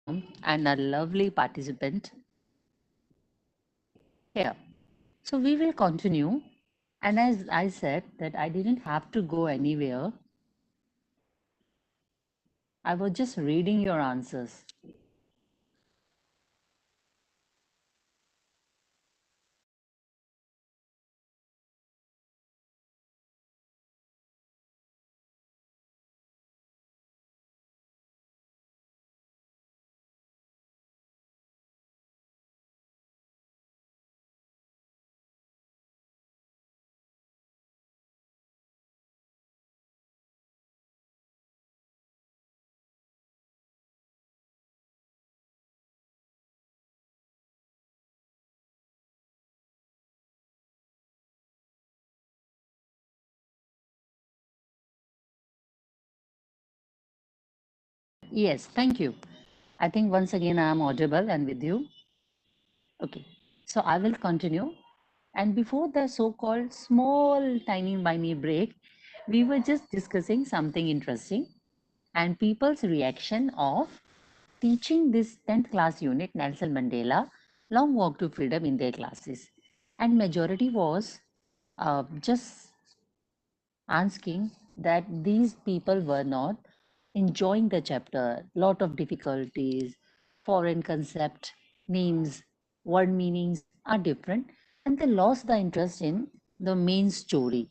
and a lovely participant here. So we will continue. And as I said that I didn't have to go anywhere. I was just reading your answers. Yes, thank you. I think once again I am audible and with you. Okay, so I will continue. And before the so-called small tiny break, we were just discussing something interesting and people's reaction of teaching this 10th class unit, Nelson Mandela, Long Walk to Freedom in their classes. And majority was just asking that these people were not enjoying the chapter, lot of difficulties, foreign concept, names, word meanings are different, and they lost the interest in the main story.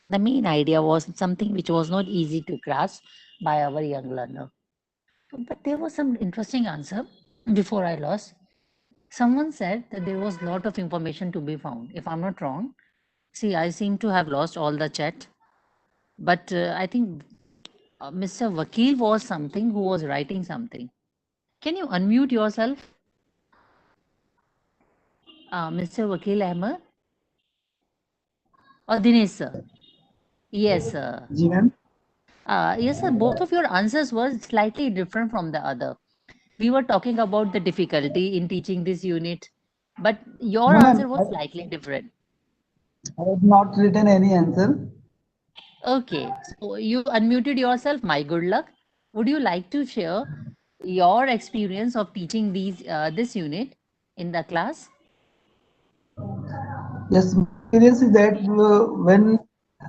The main idea was something which was not easy to grasp by our young learner. But there was some interesting answer before I lost. Someone said that there was a lot of information to be found. If I'm not wrong, see, I seem to have lost all the chat, but I think Mr. Vakil was something who was writing something. Can you unmute yourself, Mr. Vakil Ahmed or Dinesh sir? Yes, sir. जी ma'am Yes, sir. Both of your answers were slightly different from the other. We were talking about the difficulty in teaching this unit, but your no ma'am answer was slightly different. I have not written any answer. Okay, so you unmuted yourself. My good luck. Would you like to share your experience of teaching this unit in the class? Yes, my experience is that when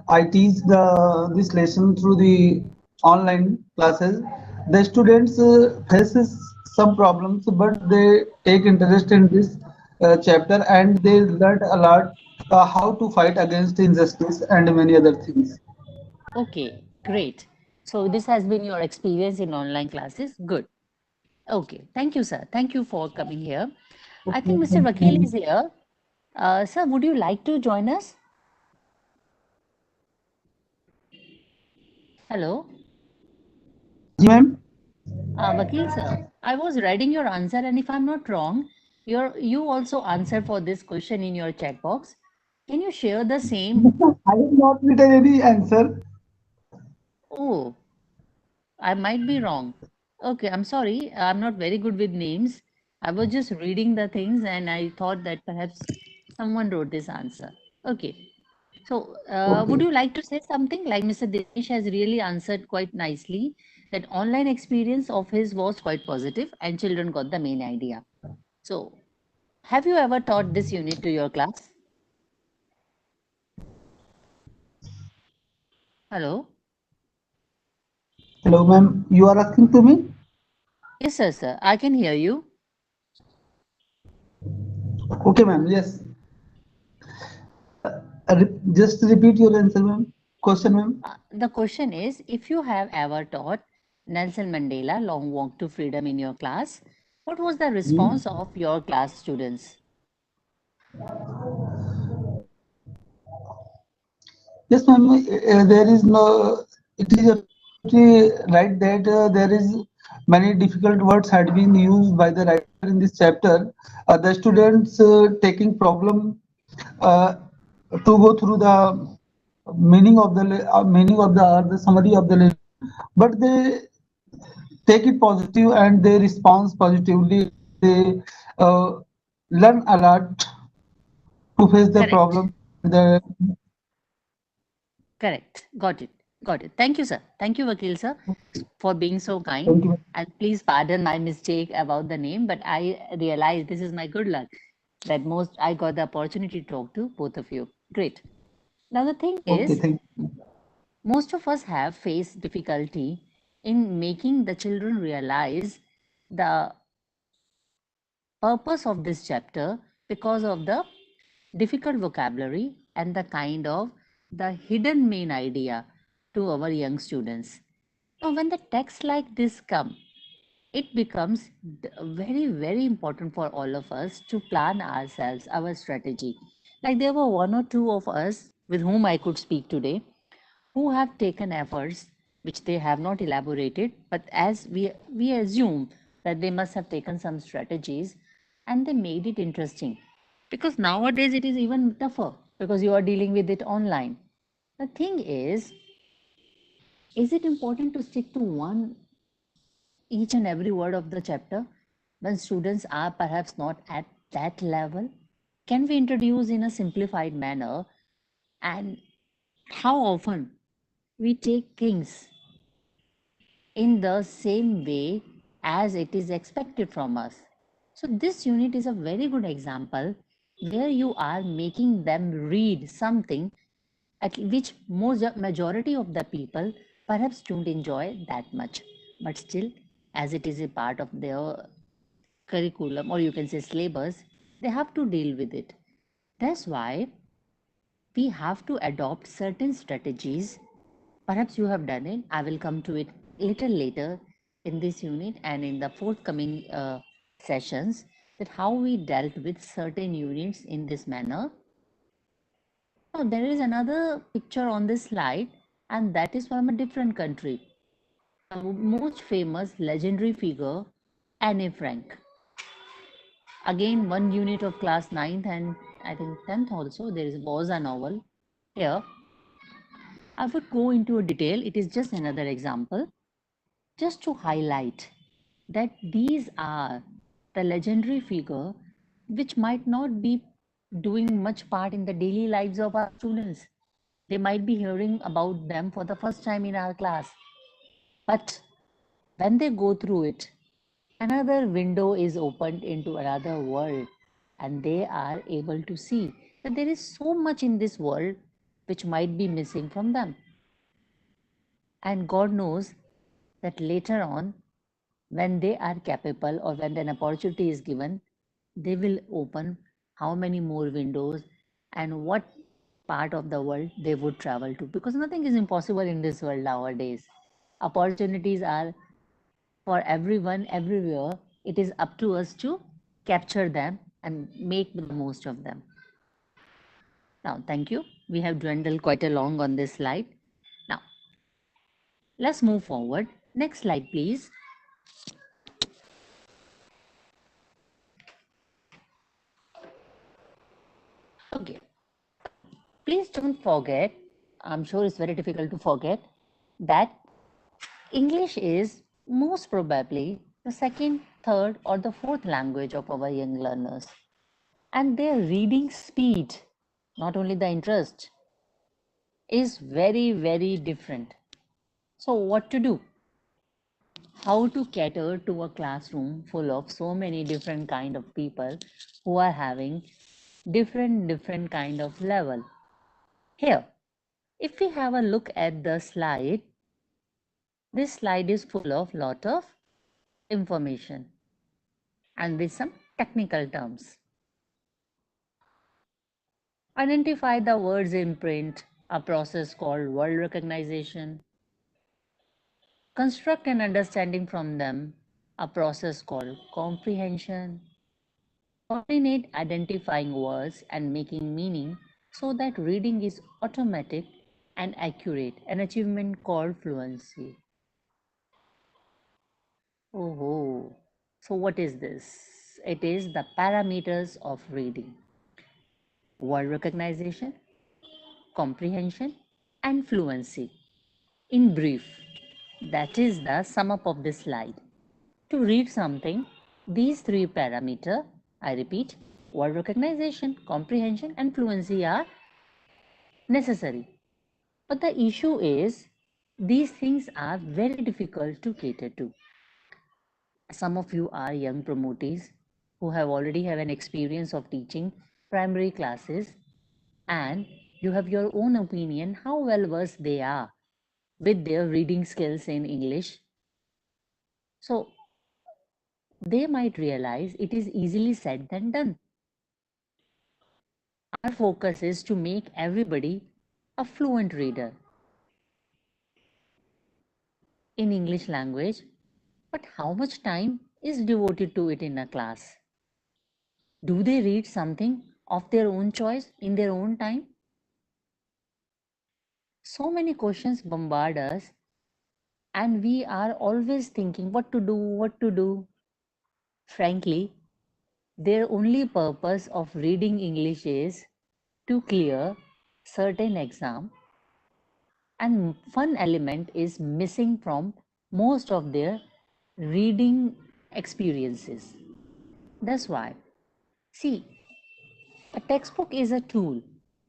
I teach this lesson through the online classes, the students faces some problems, but they take interest in this chapter and they learn a lot how to fight against injustice and many other things. Okay, great. So this has been your experience in online classes. Good. Okay, thank you, sir. Thank you for coming here. I Okay, think Mr. thank you, Vakil ma'am. is here. Sir, would you like to join us? Hello, जी ma'am Vakil sir. I was reading your answer, and if I'm not wrong, you also answered for this question in your chat box. Can you share the same? I have not written any answer. Oh, I might be wrong. Okay, I'm sorry. I'm not very good with names. I was just reading the things and I thought that perhaps someone wrote this answer. Okay. So, would Okay. you like to say something? Like Mr. Dinesh has really answered quite nicely that online experience of his was quite positive and children got the main idea. So, have you ever taught this unit to your class? Hello? Hello, ma'am. You are asking to me? Yes, sir. I can hear you. Okay, ma'am. Yes. Just repeat your answer, ma'am. Question, ma'am. The question is, if you have ever taught Nelson Mandela Long Walk to Freedom in your class, what was the Hmm. response of your class students? Yes, ma'am. There is no. It is absolutely right that there is many difficult words had been used by the writer in this chapter. The students taking problem uh, to go through the meaning of the or the summary of the lesson, but they take it positive and they respond positively. They uh, learn a lot to face the Correct, problem. The correct. Got it. Got it. Thank you, sir. Thank you, Vakil sir, for being so kind. Thank you. And please pardon my mistake about the name, but I realized this is my good luck that most I got the opportunity to talk to both of you. Great. Now the thing Okay, is, thank you. most of us have faced difficulty in making the children realize the purpose of this chapter because of the difficult vocabulary and the kind of the hidden main idea to our young students. Now, when the text like this come, it becomes very, very important for all of us to plan ourselves, our strategy. Like there were one or two of us with whom I could speak today who have taken efforts which they have not elaborated, but as we assume that they must have taken some strategies and they made it interesting. Because nowadays it is even tougher because you are dealing with it online. The thing is it important to stick to one each and every word of the chapter when students are perhaps not at that level? Can we introduce in a simplified manner? And how often we take things in the same way as it is expected from us? So this unit is a very good example where you are making them read something at which most majority of the people perhaps don't enjoy that much, but still as it is a part of their curriculum, or you can say syllabus, they have to deal with it. That's why we have to adopt certain strategies. Perhaps you have done it. I will come to it little later in this unit and in the forthcoming sessions, that how we dealt with certain units in this manner. Now, there is another picture on this slide, and that is from a different country. The most famous legendary figure, Anne Frank. Again, one unit of class 9th and I think 10th also, was a novel. Here, I would go into a detail. It is just another example, just to highlight that these are the legendary figure which might not be doing much part in the daily lives of our students. They might be hearing about them for the first time in our class. But when they go through it, another window is opened into another world, and they are able to see that there is so much in this world which might be missing from them. And God knows that later on, when they are capable or when an opportunity is given, they will open how many more windows and what part of the world they would travel to, because nothing is impossible in this world nowadays. Opportunities are for everyone, everywhere. It is up to us to capture them and make the most of them. Now, thank you. We have dwindled quite a long on this slide. Now, let's move forward. Next slide, please. Okay. Please don't forget, I'm sure it's very difficult to forget, that English is most probably the second, third, or the fourth language of our young learners. And their reading speed, not only the interest, is very, very different. So, what to do? How to cater to a classroom full of so many different kind of people who are having different kind of level. Here, if we have a look at the slide, this slide is full of lot of information and with some technical terms. Identify the words in print, a process called word recognition. Construct an understanding from them, a process called comprehension. Coordinate identifying words and making meaning so that reading is automatic and accurate, an achievement called fluency. Oh, so what is this? It is the parameters of reading: word recognition, comprehension, and fluency. In brief, that is the sum up of this slide. To read something, these three parameters, I repeat, word recognition, comprehension, and fluency are necessary. But the issue is These things are very difficult to cater to. Some of you are young promotees who have already have an experience of teaching primary classes, and you have your own opinion how well versed they are with their reading skills in English. So they might realize it is easily said than done. Our focus is to make everybody a fluent reader in English language, but how much time is devoted to it in a class? Do they read something of their own choice in their own time? So many questions bombard us, and we are always thinking what to do, what to do. Frankly, their only purpose of reading English is to clear certain exam, and fun element is missing from most of their reading experiences. That's why, see, a textbook is a tool,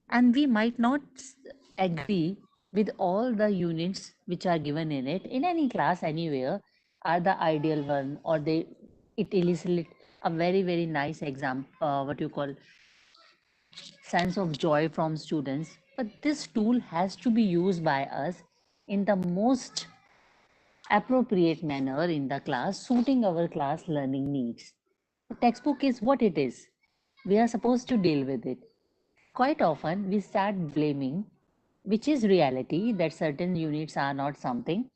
and we might not agree with all the units which are given in it in any class anywhere are the ideal one, or they it elicit a very nice exam, what you call sense of joy from students. But this tool has to be used by us in the most appropriate manner in the class, suiting our class learning needs. The textbook is what it is. We are supposed to deal with it. Quite often, we start blaming, which is reality, that certain units are not something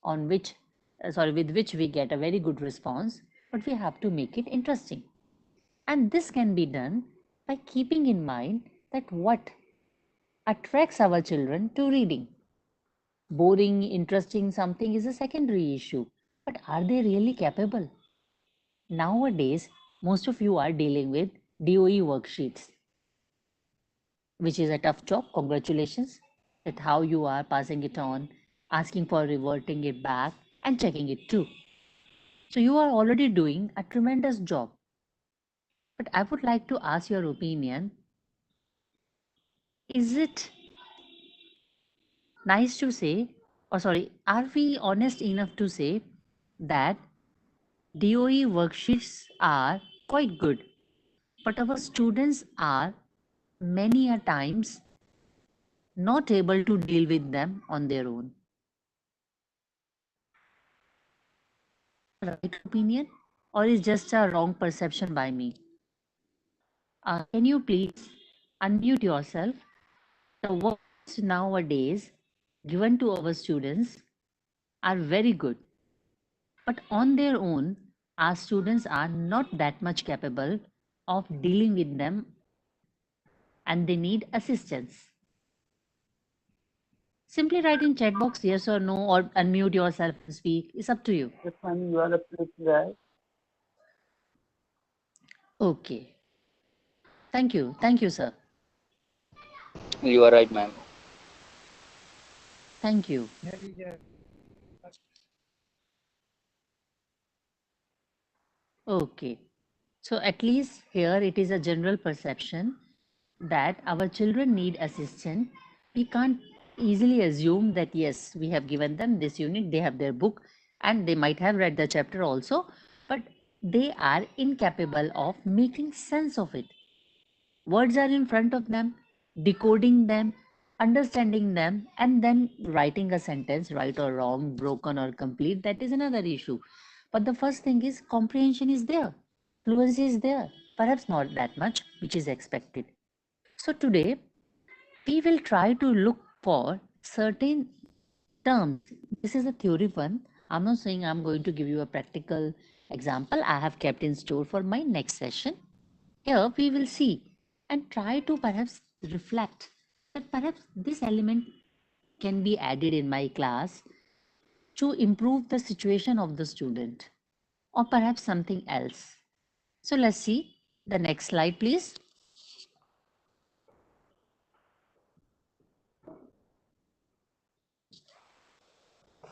on which, with which we get a very good response, but we have to make it interesting. And this can be done by keeping in mind that what attracts our children to reading. Boring, interesting something is a secondary issue, but are they really capable? Nowadays, most of you are dealing with DOE worksheets, which is a tough job. Congratulations at how you are passing it on, asking for reverting it back, and checking it too. So you are already doing a tremendous job. But I would like to ask your opinion. Is it nice to say, or sorry, are we honest enough to say that DOE worksheets are quite good, but our students are many a times not able to deal with them on their own? Right opinion, or is just a wrong perception by me? Can you please unmute yourself? The words nowadays given to our students are very good, but on their own, our students are not that much capable of dealing with them, and they need assistance. Simply write in chat box yes or no, or unmute yourself and speak. It's up to you. Yes, ma'am, you are absolutely right. Okay. Thank you. Thank you, sir. You are right, ma'am. Thank you. Okay. So at least here it is a general perception that our children need assistance. We can't easily assume that yes, we have given them this unit, they have their book, and they might have read the chapter also, but they are incapable of making sense of it. Words are in front of them, decoding them, understanding them, and then writing a sentence, right or wrong, broken or complete, that is another issue. But the first thing is comprehension is there, fluency is there, perhaps not that much, which is expected. So today, we will try to look for certain terms. This is a theory one. I'm not saying I'm going to give you a practical example. I have kept in store for my next session. Here we will see and try to perhaps reflect that perhaps this element can be added in my class to improve the situation of the student, or perhaps something else. So let's see the next slide, please.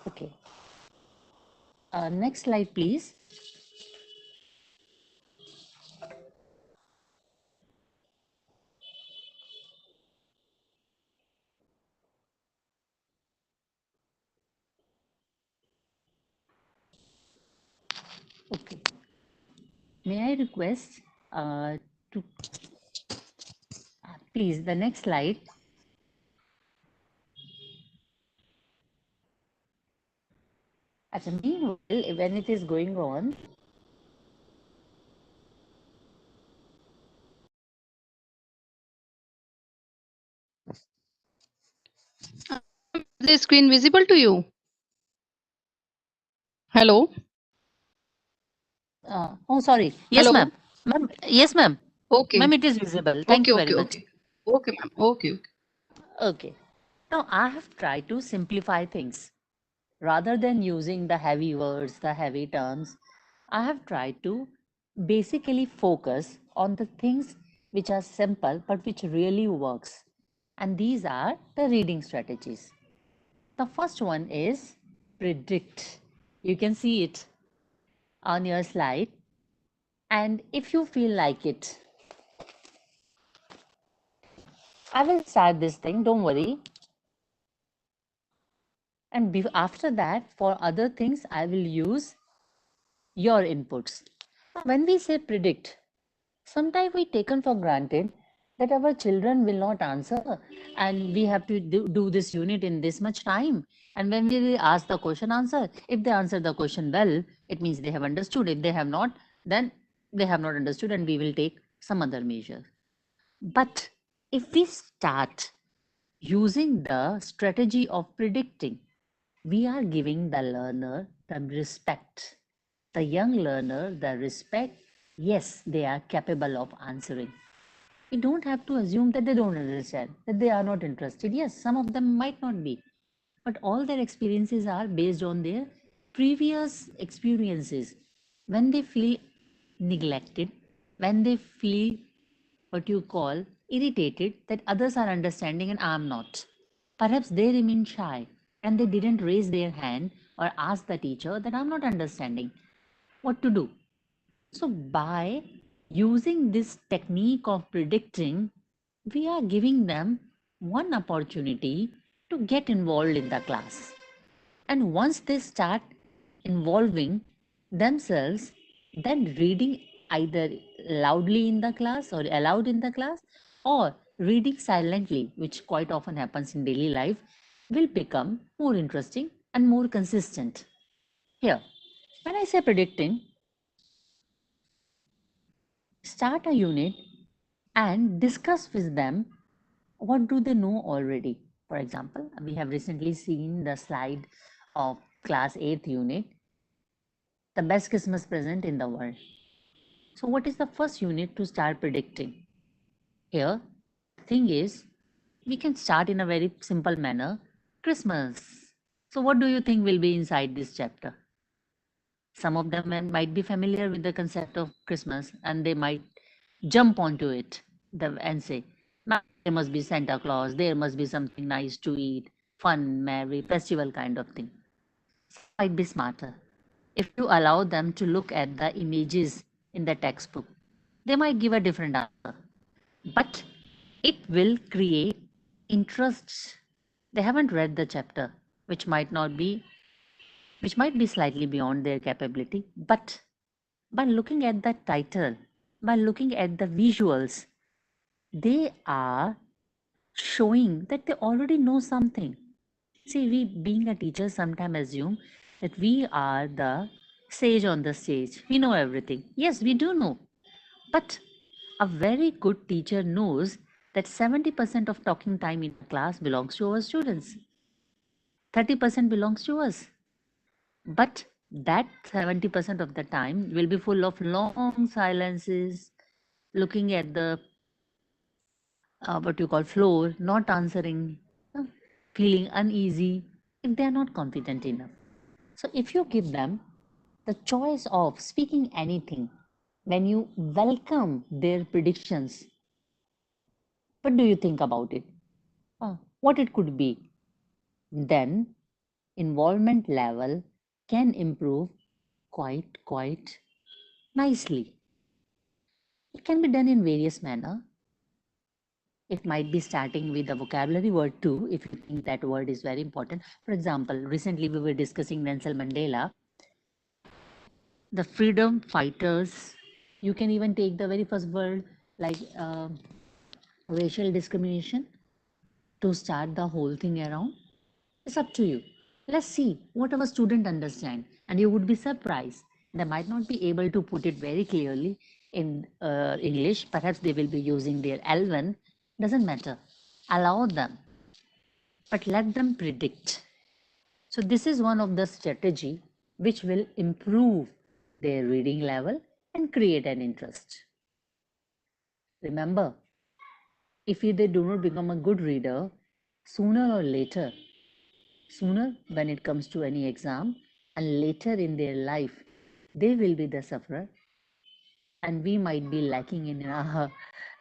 Okay. Next slide, please. Okay. May I request to please the next slide. Meanwhile, when it is going on, The screen visible to you? Hello? oh, sorry. Yes, Hello? ma'am. Ma'am, yes, ma'am. Ma'am, Okay. it is visible. Thank Okay, you very okay, much. okay. Okay, ma'am. Okay, okay. Okay. Now, I have tried to simplify things. Rather than using the heavy words, the heavy terms, I have tried to basically focus on the things which are simple but which really works. And these are the reading strategies. The first one is predict. You can see it on your slide. And if you feel like it, I will start this thing, don't worry. And after that, for other things, I will use your inputs. When we say predict, sometimes we taken for granted that our children will not answer and we have to do this unit in this much time. And when we will ask the question answer, if they answer the question well, it means they have understood. If they have not, then they have not understood and we will take some other measure. But if we start using the strategy of predicting, we are giving the learner the respect, the young learner the respect. Yes, they are capable of answering. We don't have to assume that they don't understand, that they are not interested. Yes, some of them might not be, but all their experiences are based on their previous experiences. When they feel neglected, when they feel what you call irritated that others are understanding and I'm not, perhaps they remain shy and they didn't raise their hand or ask the teacher that I'm not understanding what to do. So, by using this technique of predicting, we are giving them one opportunity to get involved in the class. And once they start involving themselves, then reading either loudly in the class or aloud in the class or reading silently, which quite often happens in daily life, will become more interesting and more consistent. Here, when I say predicting, start a unit and discuss with them what do they know already. For example, we have recently seen the slide of class 8th unit, the best Christmas present in the world. So what is the first unit to start predicting? Here, the thing is, we can start in a very simple manner, Christmas. So what do you think will be inside this chapter? Some of them might be familiar with the concept of Christmas and they might jump onto it and say, "Ma'am, there must be Santa Claus, there must be something nice to eat, fun, merry, festival kind of thing." Some might be smarter. If you allow them to look at the images in the textbook, they might give a different answer. But it will create interest. They haven't read the chapter, which might not be, which might be slightly beyond their capability, but by looking at the title, by looking at the visuals, they are showing that they already know something. See, we being a teacher sometimes assume that we are the sage on the stage. We know everything. Yes, we do know. But a very good teacher knows that 70% of talking time in a class belongs to our students. 30% belongs to us. But that 70% of the time will be full of long silences, looking at the what you call floor, not answering, uh, feeling uneasy if they are not confident enough. So if you give them the choice of speaking anything, when you welcome their predictions, what do you think about it? What it could be? Then involvement level can improve quite nicely. It can be done in various manner. It might be starting with the vocabulary word too, if you think that word is very important. For example, recently we were discussing Nelson Mandela. the freedom fighters. You can even take the very first word like racial discrimination to start the whole thing around. It's up to you. Let's see what our student understand, and you would be surprised. They might not be able to put it very clearly in English. Perhaps they will be using their L1. Doesn't matter. Allow them, but let them predict. So this is one of the strategy which will improve their reading level and create an interest. Remember, if they do not become a good reader, sooner or later, sooner when it comes to any exam and later in their life, they will be the sufferer and we might be lacking in our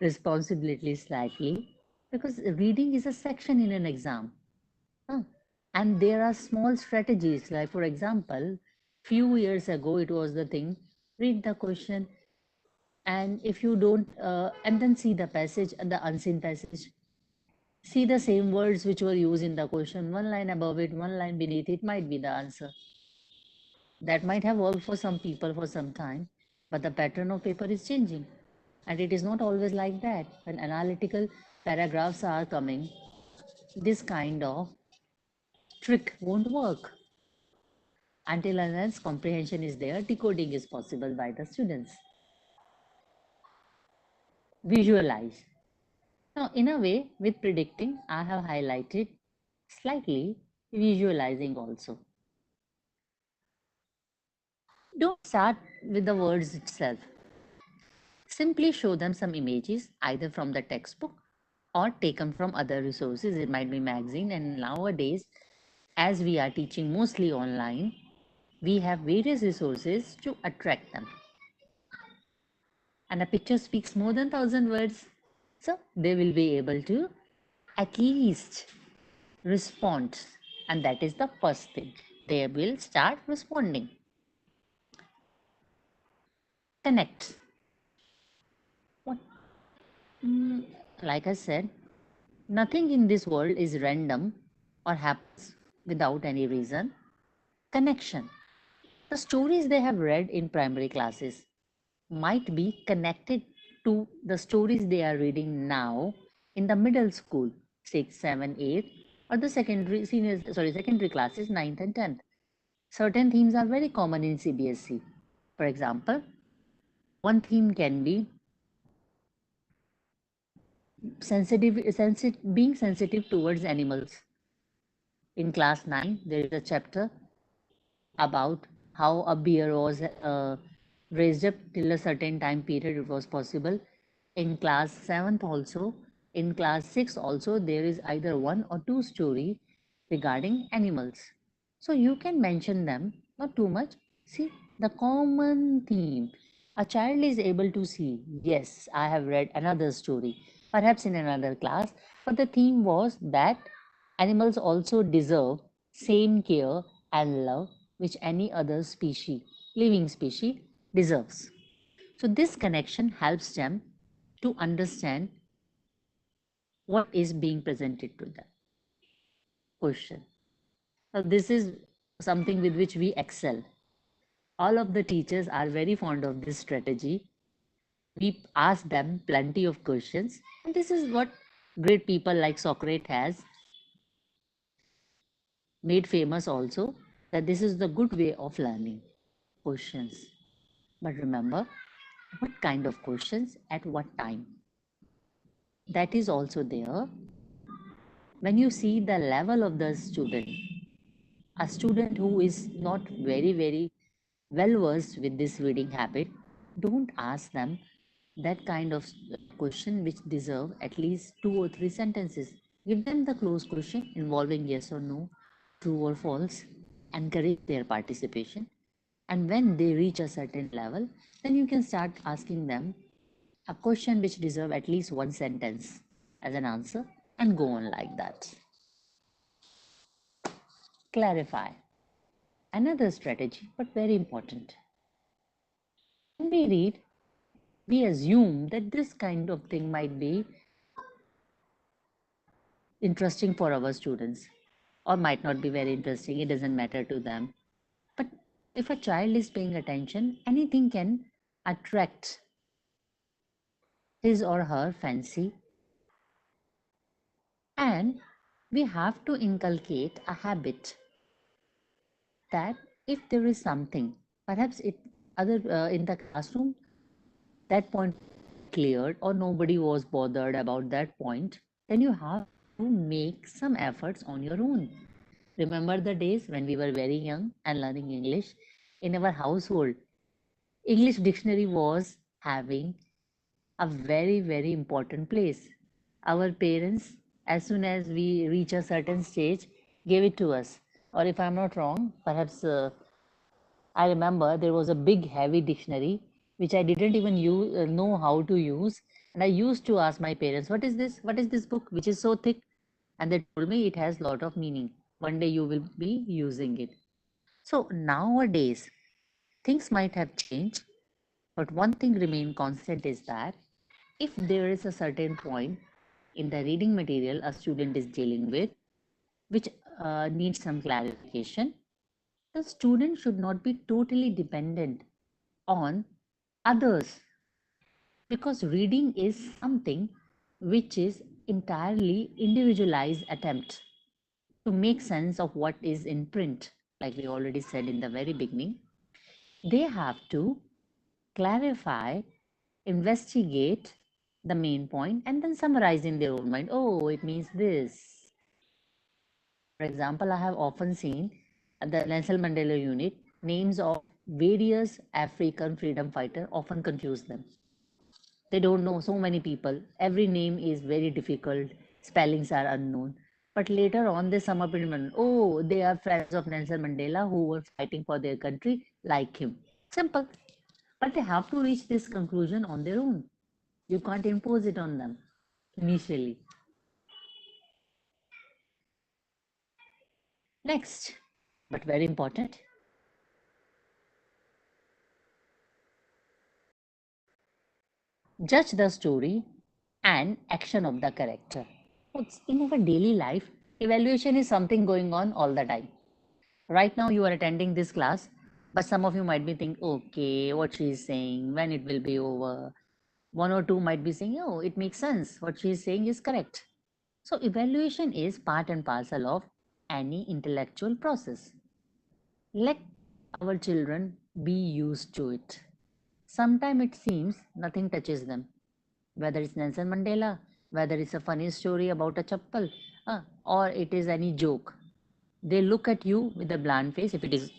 responsibility slightly because reading is a section in an exam. Huh. And there are small strategies like for example, few years ago it was the thing, read the question and if you don't and then see the passage and the unseen passage, see the same words which were used in the question, one line above it, one line beneath it might be the answer. That might have worked for some people for some time, but the pattern of paper is changing. And it is not always like that. When analytical paragraphs are coming, this kind of trick won't work. Until unless comprehension is there, decoding is possible by the students. Visualize. Now, in a way, with predicting, I have highlighted slightly visualizing also. Don't start with the words itself. Simply show them some images, either from the textbook or taken from other resources. It might be magazine. And nowadays, as we are teaching mostly online, we have various resources to attract them. And a picture speaks more than 1,000 words. So they will be able to at least respond. And that is the first thing. They will start responding. Connect. What? Like I said, nothing in this world is random or happens without any reason. Connection. The stories they have read in primary classes might be connected to the stories they are reading now in the middle school, 6, 7, 8, or the secondary classes, 9th and 10th. Certain themes are very common in CBSE. For example, one theme can be being sensitive towards animals. In class 9, there is a chapter about how a beer was raised up till a certain time period it was possible. In class 7th also, in class 6 also, there is either one or two story regarding animals. So you can mention them, not too much. See, the common theme. A child is able to see, yes, I have read another story, perhaps in another class, but the theme was that animals also deserve same care and love which any other species, living species, deserves. So this connection helps them to understand what is being presented to them. Question. Now this is something with which we excel. All of the teachers are very fond of this strategy. We ask them plenty of questions, and this is what great people like Socrates has made famous also, that this is the good way of learning. Questions. But remember, what kind of questions at what time? That is also there. When you see the level of the student, a student who is not very well versed with this reading habit, don't ask them that kind of question which deserve at least 2 or 3 sentences. Give them the close question involving yes or no, true or false, encourage their participation. And when they reach a certain level, then you can start asking them a question which deserve at least one sentence as an answer and go on like that. Clarify. Another strategy, but very important. When we read, we assume that this kind of thing might be interesting for our students or might not be very interesting. It doesn't matter to them. But if a child is paying attention, anything can attract his or her fancy. And we have to inculcate a habit that if there is something, perhaps it other in the classroom, that point cleared or nobody was bothered about that point, then you have to make some efforts on your own. Remember the days when we were very young and learning English? In our household, English dictionary was having a very, very important place. Our parents, as soon as we reach a certain stage, gave it to us. Or if I'm not wrong, perhaps I remember there was a big, heavy dictionary which I didn't even know how to use. And I used to ask my parents, "What is this? What is this book which is so thick?" And they told me it has a lot of meaning. One day you will be using it. So nowadays, things might have changed, but one thing remain constant is that if there is a certain point in the reading material a student is dealing with, which needs some clarification, the student should not be totally dependent on others, because reading is something which is entirely individualized attempt to make sense of what is in print. Like we already said in the very beginning, they have to clarify, investigate the main point, and then summarize in their own mind. Oh, it means this. For example, I have often seen the Nelson Mandela unit names of various African freedom fighters often confuse them. They don't know so many people. Every name is very difficult. Spellings are unknown. But later on, they sum up in, oh, they are friends of Nelson Mandela who were fighting for their country like him. Simple. But they have to reach this conclusion on their own. You can't impose it on them initially. Next, but very important, judge the story and action of the character. In our daily life, evaluation is something going on all the time. Right now, you are attending this class, but some of you might be thinking, okay, what she is saying, when it will be over. One or two might be saying, oh, it makes sense. What she is saying is correct. So, evaluation is part and parcel of any intellectual process. Let our children be used to it. Sometimes it seems nothing touches them, whether it's Nelson Mandela, whether it's a funny story about a chappal, or it is any joke. They look at you with a bland face if it is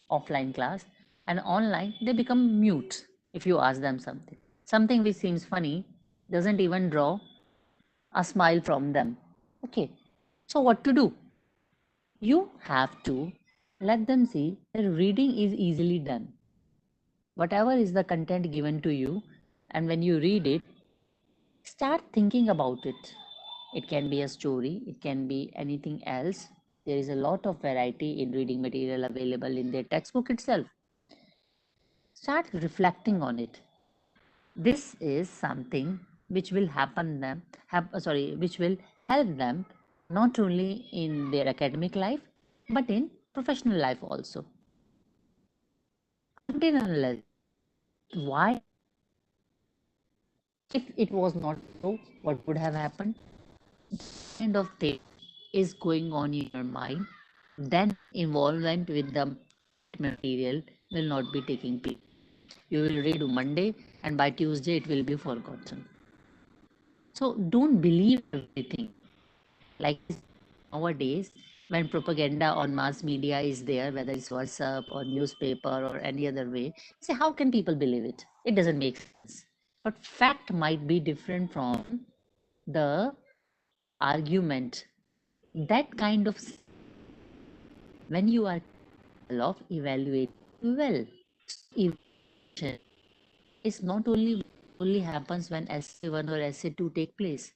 offline class, and online they become mute if you ask them something. Something which seems funny doesn't even draw a smile from them. Okay, so what to do? You have to let them see that reading is easily done. Whatever is the content given to you, and when you read it, start thinking about it. It can be a story, it can be anything else. There is a lot of variety in reading material available in their textbook itself. Start reflecting on it. This is something which will which will help them not only in their academic life but in professional life also. Until and unless why, if it was not so, what would have happened? Kind of thing is going on in your mind, then involvement with the material will not be taking place. You will read Monday, and by Tuesday it will be forgotten. So don't believe everything. Like nowadays, when propaganda on mass media is there, whether it's WhatsApp or newspaper or any other way, say how can people believe it? It doesn't make sense. But fact might be different from the argument. That kind of when you are capable of evaluating well. Evaluation is not only happens when essay 1 or essay 2 take place.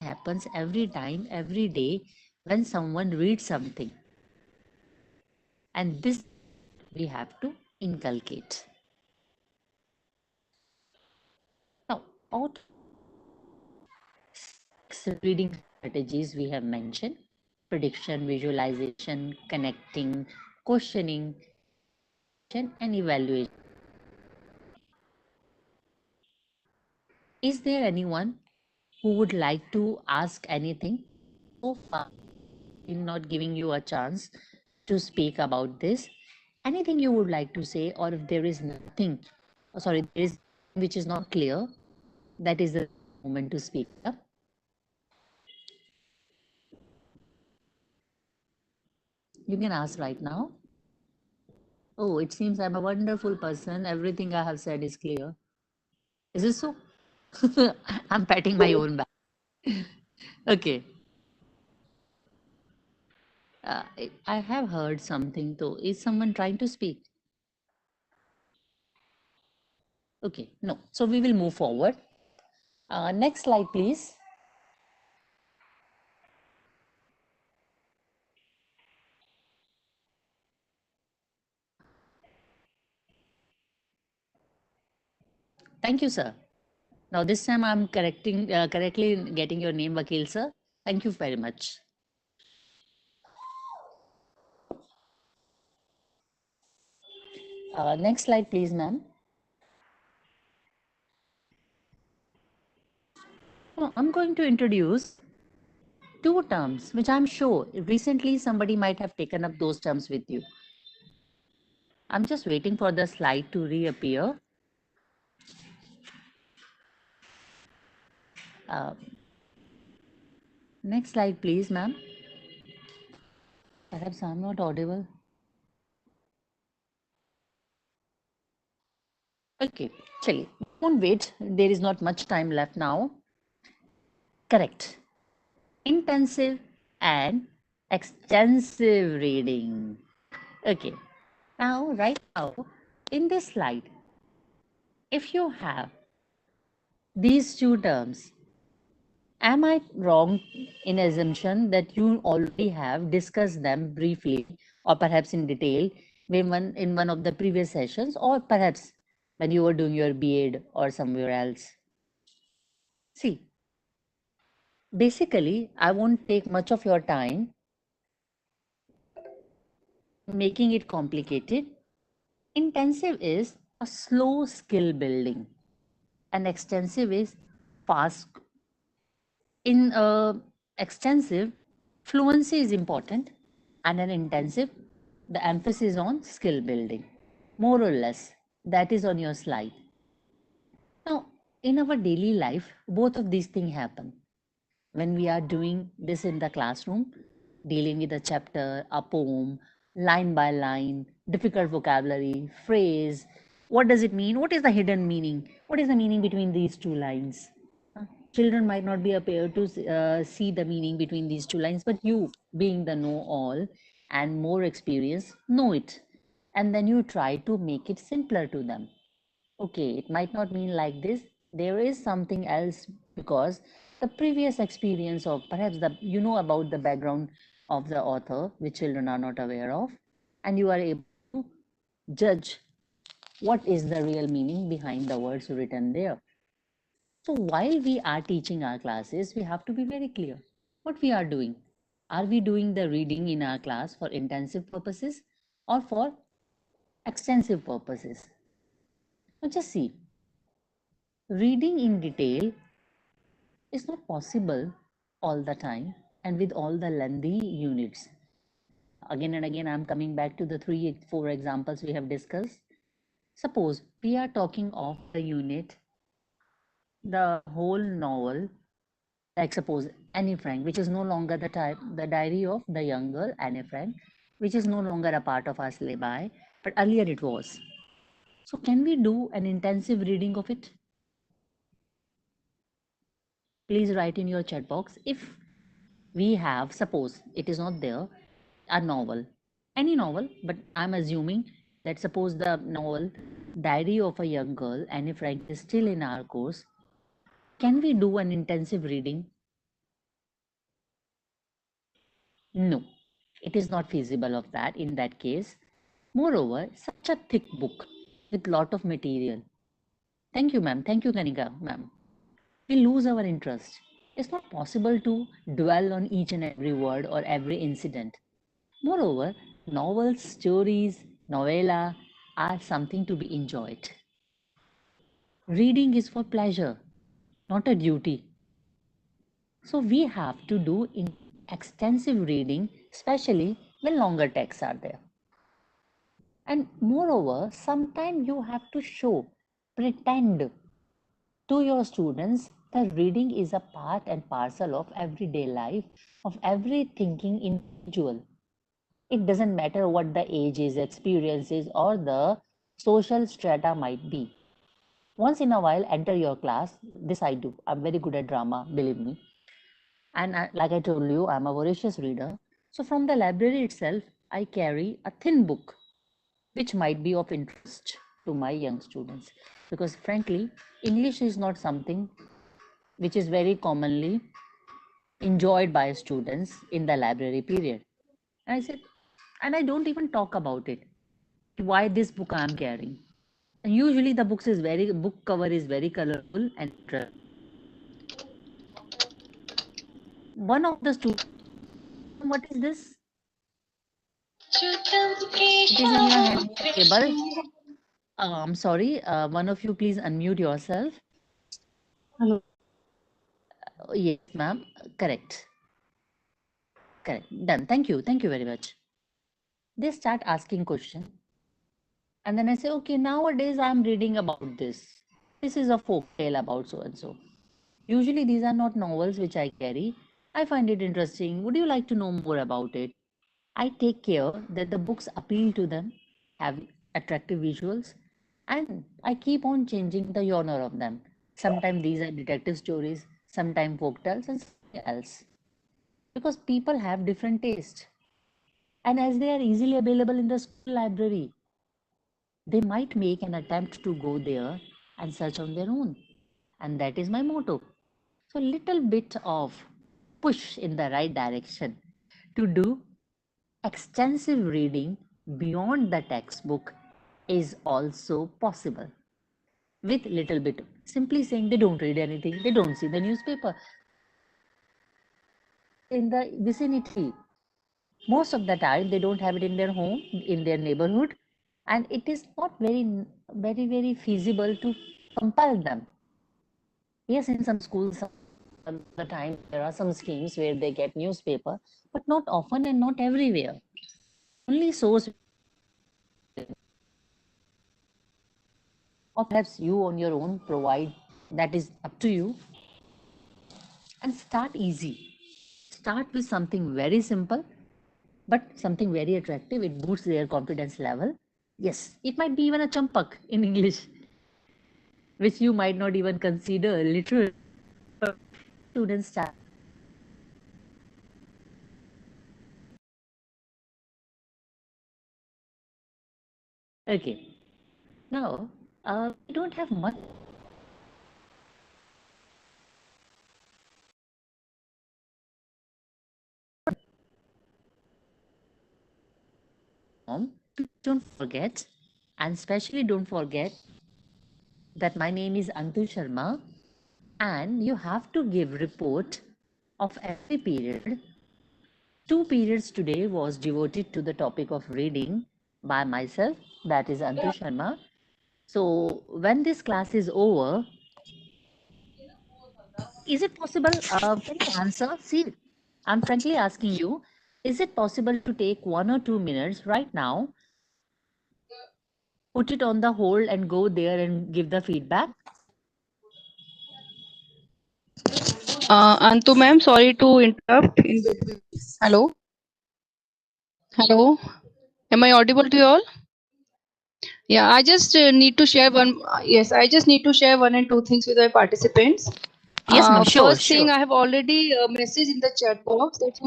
It happens every time, every day when someone reads something. And this we have to inculcate. Now, out reading strategies we have mentioned: prediction, visualization, connecting, questioning, and evaluation. Is there anyone who would like to ask anything? So far, in not giving you a chance to speak about this. Anything you would like to say, or if there is nothing, sorry, there is which is not clear, that is the moment to speak up. You can ask right now. Oh, it seems I'm a wonderful person. Everything I have said is clear. Is it so? I'm patting my own back. Okay. I have heard something though. Is someone trying to speak? Okay, no. So we will move forward. Next slide, please. Thank you, sir. Now this time I'm correctly getting your name, Vakil sir. Thank you very much. Next slide, please, ma'am. Now, I'm going to introduce two terms, which I'm sure recently somebody might have taken up those terms with you. I'm just waiting for the slide to reappear. Uh, Next slide, please, ma'am. Perhaps I'm not audible. Okay, chali. Don't wait. There is not much time left now. Correct. Intensive and extensive reading. Okay. Now, right now, in this slide, if you have these two terms, am I wrong in assumption that you already have discussed them briefly or perhaps in detail in one of the previous sessions, or perhaps when you were doing your B.Ed or somewhere else? See, basically, I won't take much of your time making it complicated. Intensive is a slow skill building, and extensive is fast. In extensive, fluency is important, and an intensive, the emphasis on skill building. More or less, that is on your slide. Now, in our daily life, both of these things happen. When we are doing this in the classroom, dealing with a chapter, a poem, line by line, difficult vocabulary, phrase, what does it mean? What is the hidden meaning? What is the meaning between these two lines? Children might not be able to see the meaning between these two lines, but you, being the know all and more experienced, know it. And then you try to make it simpler to them. Okay, it might not mean like this. There is something else, because the previous experience of perhaps the you know about the background of the author, which children are not aware of, and you are able to judge what is the real meaning behind the words written there. So while we are teaching our classes, we have to be very clear what we are doing. Are we doing the reading in our class for intensive purposes or for extensive purposes? Now just see, reading in detail is not possible all the time and with all the lengthy units. Again and again, I'm coming back to the 4 examples we have discussed. Suppose we are talking of the unit, the whole novel, like suppose Anne Frank, which is no longer the diary of the young girl Anne Frank, which is no longer a part of our syllabi, but earlier it was. So can we do an intensive reading of it? Please write in your chat box if we have, suppose it is not there, a novel, any novel, but I'm assuming that suppose the novel Diary of a Young Girl, Anne Frank, is still in our course. Can we do an intensive reading? No, it is not feasible of that in that case. Moreover, such a thick book with lot of material. Thank you, ma'am. Thank you, Kanika, ma'am. We lose our interest. It's not possible to dwell on each and every word or every incident. Moreover, novels, stories, novella are something to be enjoyed. Reading is for pleasure, not a duty. So we have to do extensive reading, especially when longer texts are there. And moreover, sometimes you have to pretend to your students that reading is a part and parcel of everyday life of every thinking individual. It doesn't matter what the age is, experience is, or the social strata might be. Once in a while, enter your class. This I do. I'm very good at drama, believe me. And like I told you, I'm a voracious reader. So from the library itself, I carry a thin book, which might be of interest to my young students. Because frankly, English is not something which is very commonly enjoyed by students in the library period. And I said, and I don't even talk about it. Why this book I'm carrying? And usually the book cover is very colorful and interesting. One of the students, what is this? It is on your hand table. I'm sorry. One of you please unmute yourself. Hello. Yes, ma'am. Correct. Correct. Done. Thank you. Thank you very much. They start asking questions. And then I say, okay, nowadays I'm reading about this. This is a folk tale about so and so. Usually these are not novels which I carry. I find it interesting. Would you like to know more about it? I take care that the books appeal to them, have attractive visuals, and I keep on changing the genre of them. Sometimes these are detective stories, sometimes folk tales, and something else. Because people have different taste. And as they are easily available in the school library, they might make an attempt to go there and search on their own. And that is my motto. So little bit of push in the right direction to do extensive reading beyond the textbook is also possible. With little bit, simply saying they don't read anything, they don't see the newspaper. In the vicinity, most of the time they don't have it in their home, in their neighborhood, and it is not very feasible to compel them. Yes, in some schools, some the time there are some schemes where they get newspaper, but not often and not everywhere. Only source, or perhaps you on your own provide, that is up to you. And start easy. Start with something very simple, but something very attractive. It boosts their confidence level. Yes, it might be even a champak in English, which you might not even consider literally. Students start. Okay, now we don't have much form. Don't forget, and especially don't forget that my name is Antu Sharma, and you have to give report of every period. 2 periods today was devoted to the topic of reading by myself, that is Antu Sharma. So when this class is over, is it possible, can you answer? See, I'm frankly asking you, is it possible to take 1 or 2 minutes right now, put it on the hold and go there and give the feedback? Antu ma'am, sorry to interrupt in between. Hello? Hello? Am I audible to you all? Yeah, I just need to share one. Yes, I just need to share one and two things with my participants. Yes, ma'am, sure, First thing, sure. I have already messaged in the chat box that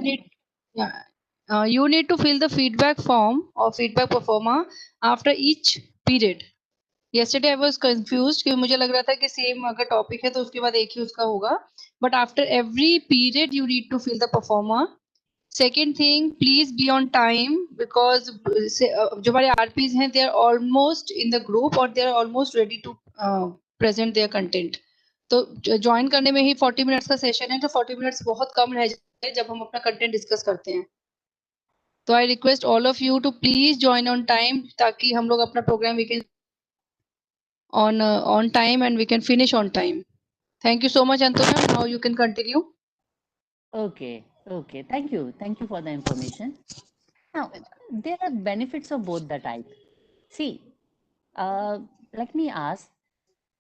you need to fill the feedback form or feedback performer after each period. Yesterday I was confused कि मुझे लग रहा था कि same अगर topic है तो उसके बाद एक ही उसका होगा. But after every period you need to fill the performer. Second thing, please be on time because जो हमारे RPs हैं they are almost in the group or they are almost ready to present their content. तो join करने में ही 40 minutes का session है तो 40 minutes बहुत कम रह जाते हैं जब हम अपना content discuss करते हैं. So I request all of you to please join on time ताकि हम लोग अपना program we can on time and we can finish on time. Thank you so much, Antu ma'am. Now you can continue. Okay, okay. Thank you for the information. Now, there are benefits of both the type. See, let me ask,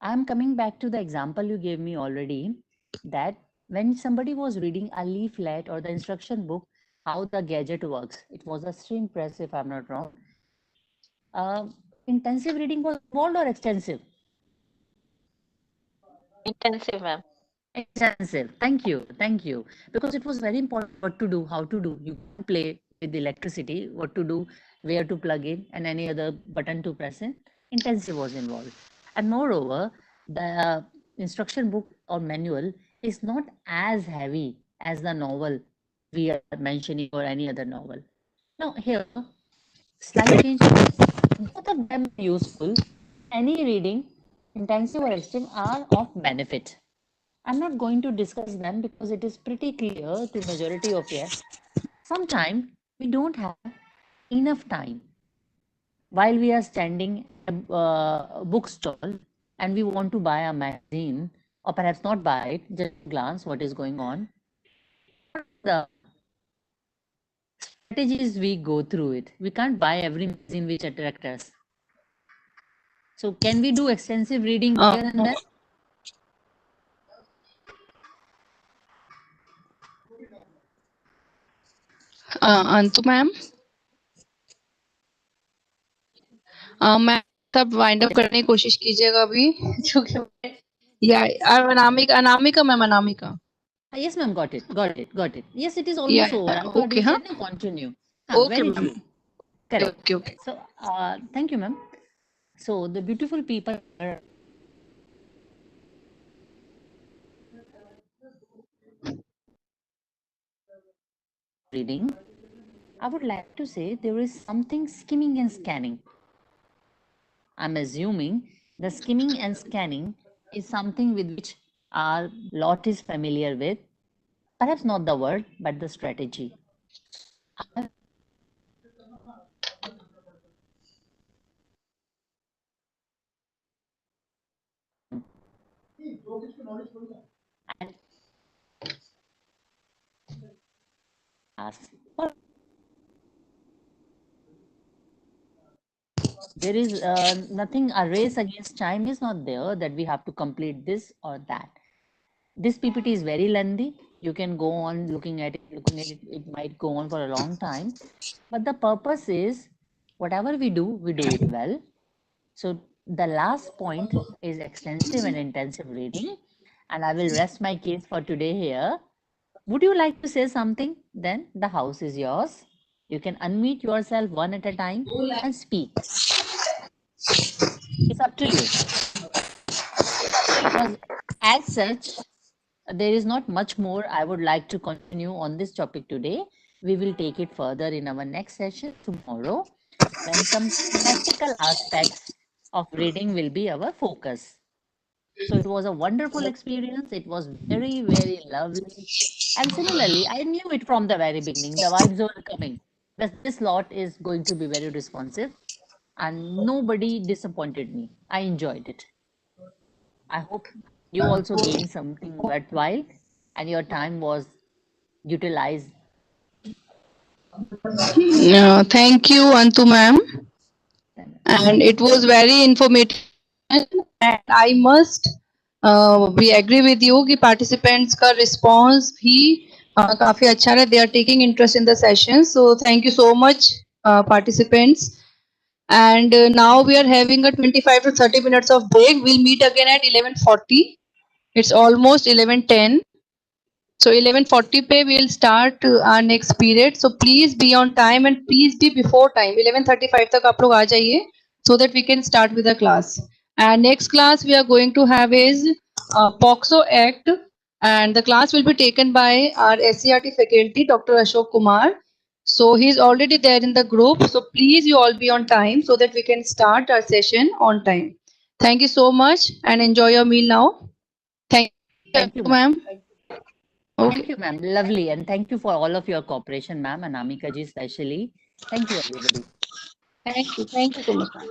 I'm coming back to the example you gave me already, that when somebody was reading a leaflet or the instruction book, how the gadget works, it was a string press, if I'm not wrong. Intensive reading was involved or extensive? Intensive, ma'am. Extensive. Thank you. Thank you. Because it was very important what to do, how to do. You can play with electricity, what to do, where to plug in, and any other button to press in. Intensive was involved. And moreover, the instruction book or manual is not as heavy as the novel we are mentioning or any other novel. Now, here, slight change. Both of them are useful. Any reading, intensive or extreme, are of benefit. I'm not going to discuss them because it is pretty clear to majority of you. Sometimes we don't have enough time while we are standing at a bookstall and we want to buy a magazine, or perhaps not buy it, just glance what is going on. The strategies we go through it. We can't buy every magazine which attracts us. So can we do extensive reading there and then? Antu ma'am. Ma'am सब wind up करने की कोशिश कीजिएगा अभी क्योंकि या Anamika Anamika ma'am Anamika Yes, ma'am, got it, got it, got it. Yes, it is almost over. I thought you said no, continue. Very true. Correct. Okay. So, thank you, ma'am. So, the beautiful people are reading. I would like to say there is something skimming and scanning. I'm assuming the skimming and scanning is something with which our lot is familiar with. Perhaps not the word, but the strategy. And ask. There is nothing, a race against time is not there that we have to complete this or that. This PPT is very lengthy. You can go on looking at it, it might go on for a long time. But the purpose is whatever we do it well. So the last point is extensive and intensive reading. And I will rest my case for today here. Would you like to say something? Then the house is yours. You can unmute yourself one at a time and speak. It's up to you. Because as such, there is not much more I would like to continue on this topic today. We will take it further in our next session tomorrow, when some practical aspects of reading will be our focus. So it was a wonderful experience. It was very, very lovely. And similarly, I knew it from the very beginning. The vibes were coming. This lot is going to be very responsive, and nobody disappointed me. I enjoyed it. I hope you also gained something worthwhile and your time was utilized. Thank you, Antu ma'am. And it was very informative. And I must we agree with you कि participants का response भी काफी अच्छा रहा. They are taking interest in the session. So thank you so much, participants. And now we are having a 25 to 30 minutes of break. We'll meet again at 11:40. It's almost 11:10. So 11:40 पे we'll start our next period. So please be on time and please be before time. 11:35 तक आप लोग आ जाइए so that we can start with the class. And next class we are going to have is POXO Act, and the class will be taken by our SCRT faculty, Dr. Ashok Kumar. So he's already there in the group. So please you all be on time so that we can start our session on time. Thank you so much and enjoy your meal now. Thank you, Thank you, ma'am. ma'am. Thank you, ma'am. Lovely. And thank you for all of your cooperation, ma'am, and Amika ji especially. Thank you, everybody. Thank you. Thank you so much, ma'am.